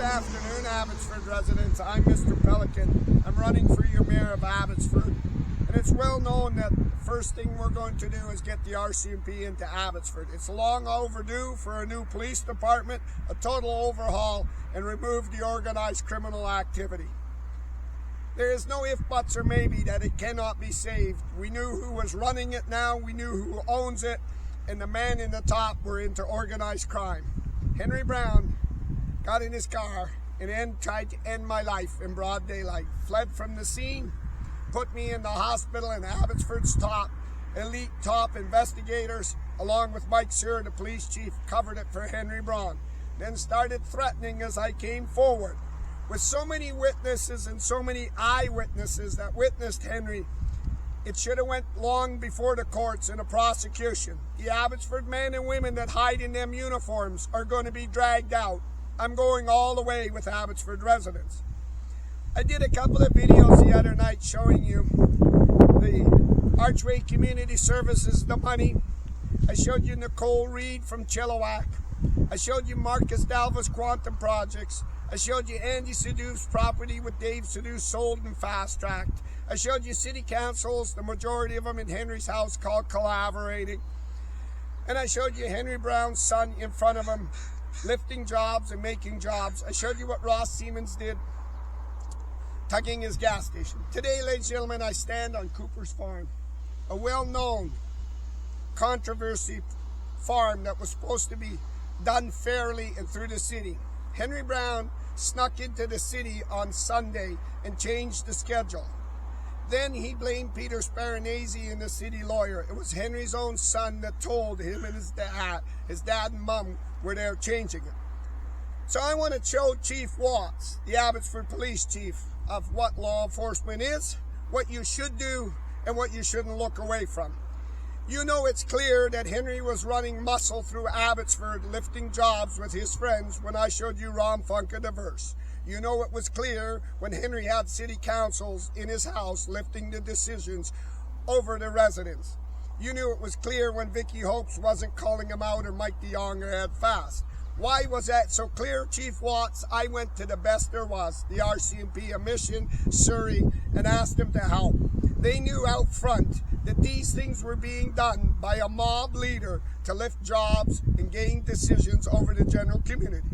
afternoon, Abbotsford residents. I'm Mr. Pelican. I'm running for your mayor of Abbotsford. And it's well known that the first thing we're going to do is get the RCMP into Abbotsford. It's long overdue for a new police department, a total overhaul, and remove the organized criminal activity. There is no if, buts, or maybe that it cannot be saved. We knew who was running it now, we knew who owns it, and the man in the top were into organized crime. Henry Brown got in his car and tried to end my life in broad daylight, fled from the scene, put me in the hospital, and Abbotsford's elite top investigators, along with Mike Sear, the police chief, covered it for Henry Brown, then started threatening as I came forward. With so many witnesses and so many eyewitnesses that witnessed Henry, it should have went long before the courts and a prosecution. The Abbotsford men and women that hide in them uniforms are going to be dragged out. I'm going all the way with Abbotsford residents. I did a couple of videos the other night showing you the Archway Community Services, the money. I showed you Nicole Reed from Chilliwack. I showed you Marcus Dalva's Quantum Projects. I showed you Andy Sadu's property with Dave Sadu sold and fast-tracked. I showed you city councils, the majority of them in Henry's house, called collaborating. And I showed you Henry Brown's son in front of him, lifting jobs and making jobs. I showed you what Ross Siemens did, tugging his gas station. Today, ladies and gentlemen, I stand on Cooper's Farm, a well-known controversy farm that was supposed to be done fairly and through the city. Henry Brown snuck into the city on Sunday and changed the schedule. Then he blamed Peter Sparanese and the city lawyer. It was Henry's own son that told him and his dad and mom were there changing it. So I want to show Chief Watts, the Abbotsford police chief, of what law enforcement is, what you should do, and what you shouldn't look away from. You know it's clear that Henry was running muscle through Abbotsford, lifting jobs with his friends when I showed you Ron Funka Diverse. You know it was clear when Henry had city councils in his house lifting the decisions over the residents. You knew it was clear when Vicky Hopes wasn't calling him out or Mike DeYoung or Ed Fast. Why was that so clear, Chief Watts? I went to the best there was, the RCMP, a Mission, Surrey, and asked them to help. They knew out front that these things were being done by a mob leader to lift jobs and gain decisions over the general community.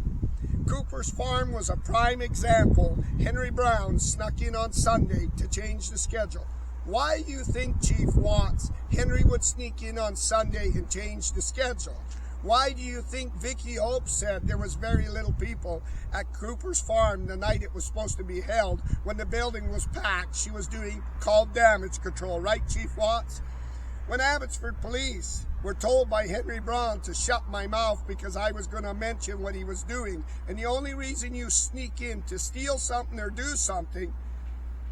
Cooper's Farm was a prime example. Henry Brown snuck in on Sunday to change the schedule. Why do you think, Chief Watts, Henry would sneak in on Sunday and change the schedule? Why do you think Vicky Hope said there was very little people at Cooper's Farm the night it was supposed to be held when the building was packed? She was doing called damage control, right, Chief Watts? When Abbotsford police were told by Henry Brown to shut my mouth because I was going to mention what he was doing, and the only reason you sneak in to steal something or do something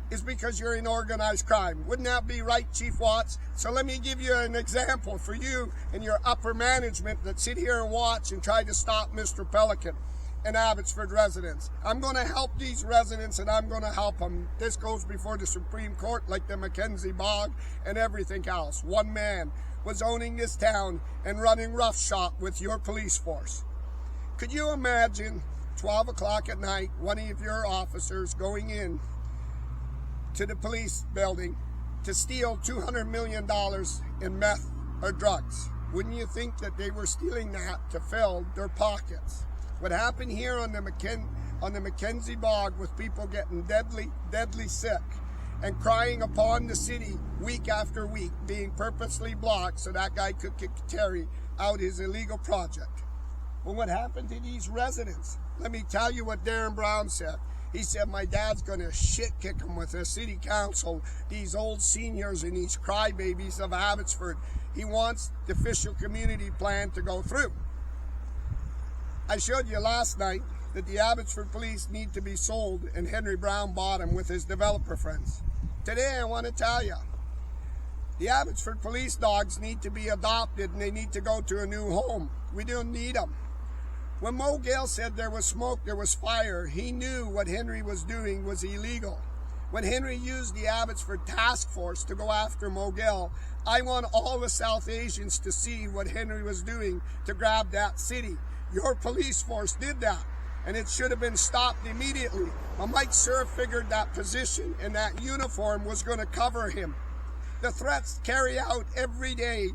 is because you're in organized crime. Wouldn't that be right, Chief Watts? So let me give you an example for you and your upper management that sit here and watch and try to stop Mr. Pelican and Abbotsford residents. I'm going to help these residents and I'm going to help them. This goes before the Supreme Court like the Mackenzie Bog and everything else. One man was owning this town and running roughshod with your police force. Could you imagine 12 o'clock at night, one of your officers going in to the police building to steal $200 million in meth or drugs? Wouldn't you think that they were stealing that to fill their pockets? What happened here on the Mackenzie Bog with people getting deadly sick and crying upon the city week after week, being purposely blocked so that guy could carry out his illegal project. Well, what happened to these residents? Let me tell you what Darren Brown said. He said, my dad's going to shit kick him with the city council, these old seniors and these crybabies of Abbotsford. He wants the official community plan to go through. I showed you last night that the Abbotsford police need to be sold and Henry Brown bought them with his developer friends. Today I want to tell you, the Abbotsford police dogs need to be adopted and they need to go to a new home. We don't need them. When Mo Gale said there was smoke, there was fire, he knew what Henry was doing was illegal. When Henry used the Abbotsford task force to go after Mo Gale, I want all the South Asians to see what Henry was doing to grab that city. Your police force did that. and it should have been stopped immediately. But Mike Sir figured that position and that uniform was going to cover him. The threats carry out every day,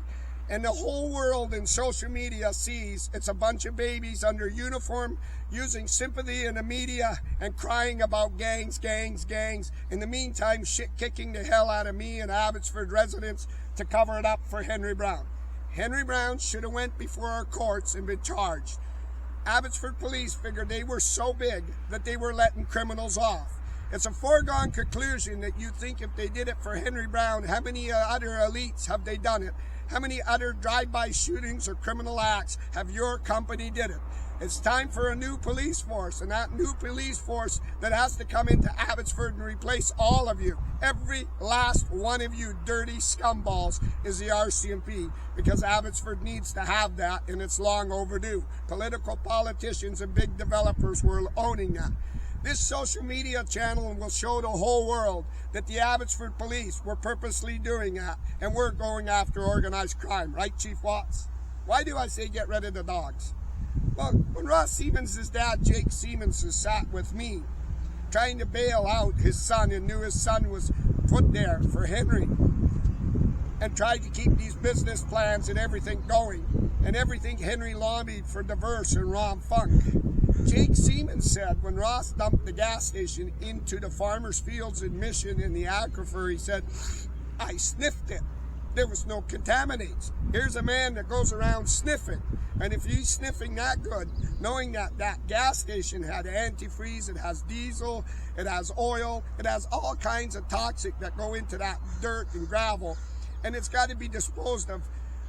and the whole world in social media sees it's a bunch of babies under uniform using sympathy in the media and crying about gangs, gangs, gangs. In the meantime, shit kicking the hell out of me and Abbotsford residents to cover it up for Henry Brown. Henry Brown should have went before our courts and been charged. Abbotsford police figured they were so big that they were letting criminals off. It's a foregone conclusion that you think if they did it for Henry Brown, how many other elites have they done it? How many other drive-by shootings or criminal acts have your company did it? It's time for a new police force, and that new police force that has to come into Abbotsford and replace all of you. Every last one of you dirty scumballs is the RCMP, because Abbotsford needs to have that, and it's long overdue. Political politicians and big developers were owning that. This social media channel will show the whole world that the Abbotsford police were purposely doing that, and we're going after organized crime. Right, Chief Watts? Why do I say get rid of the dogs? Well, when Ross Siemens' dad, Jake Siemens, sat with me trying to bail out his son and knew his son was put there for Henry and tried to keep these business plans and everything going, and everything Henry lobbied for diverse and Rom Funk. Jake Siemens said when Ross dumped the gas station into the farmers' fields in Mission in the aquifer, he said, I sniffed it. There was no contaminants. Here's a man that goes around sniffing. And if he's sniffing that good, knowing that that gas station had antifreeze, it has diesel, it has oil, it has all kinds of toxic that go into that dirt and gravel, and it's got to be disposed of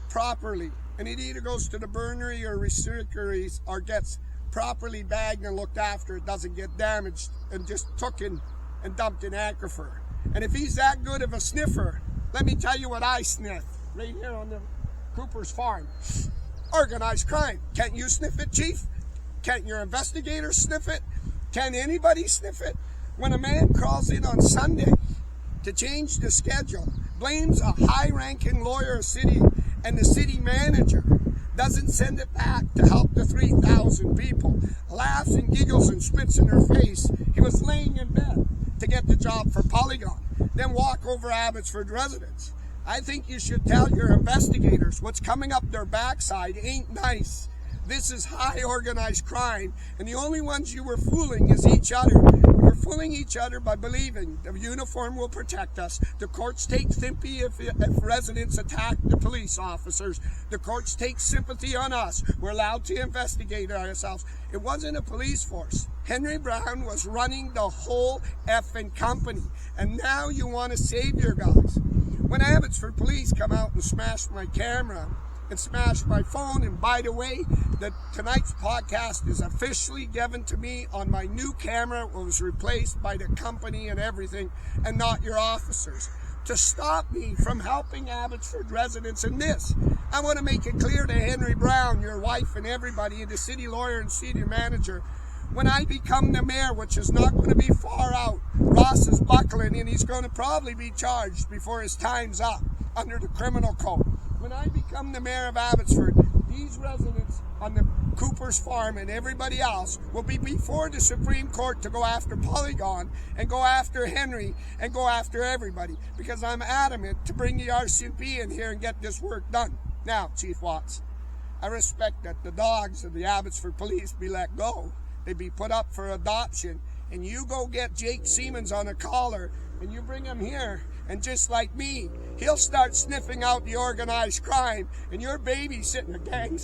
properly. And it either goes to the burnery or recycleries or gets properly bagged and looked after, it doesn't get damaged and just taken and dumped in aquifer. And if he's that good of a sniffer, let me tell you what I sniff right here on the Cooper's farm. Organized crime. Can't you sniff it, Chief? Can't your investigators sniff it? Can anybody sniff it? When a man crawls in on Sunday to change the schedule, blames a high-ranking lawyer city, and the city manager doesn't send it back to help the 3,000 people, laughs and giggles and spits in her face. He was laying in bed to get the job for Polygon, then walk over Abbotsford residents. I think you should tell your investigators what's coming up their backside ain't nice. This is high organized crime, and the only ones you were fooling is each other. You were fooling each other by believing the uniform will protect us. The courts take sympathy if residents attack the police officers. The courts take sympathy on us. We're allowed to investigate ourselves. It wasn't a police force. Henry Brown was running the whole effing company, and now you want to save your guys. When Abbotsford police come out and smash my camera and smash my phone, and by the way, tonight's podcast is officially given to me on my new camera. It was replaced by the company and everything, and not your officers, to stop me from helping Abbotsford residents in this. I want to make it clear to Henry Brown, your wife, and everybody, and the city lawyer and city manager, when I become the mayor, which is not going to be far out, Ross is buckling, and he's going to probably be charged before his time's up under the criminal code. When I become the mayor of Abbotsford, these residents on the Cooper's farm and everybody else will be before the Supreme Court to go after Polygon and go after Henry and go after everybody, because I'm adamant to bring the RCMP in here and get this work done. Now, Chief Watts, I respect that the dogs of the Abbotsford police be let go. They be put up for adoption, and you go get Jake Siemens on a collar and you bring him here, and just like me, he'll start sniffing out the organized crime, and your baby sitting in the gangs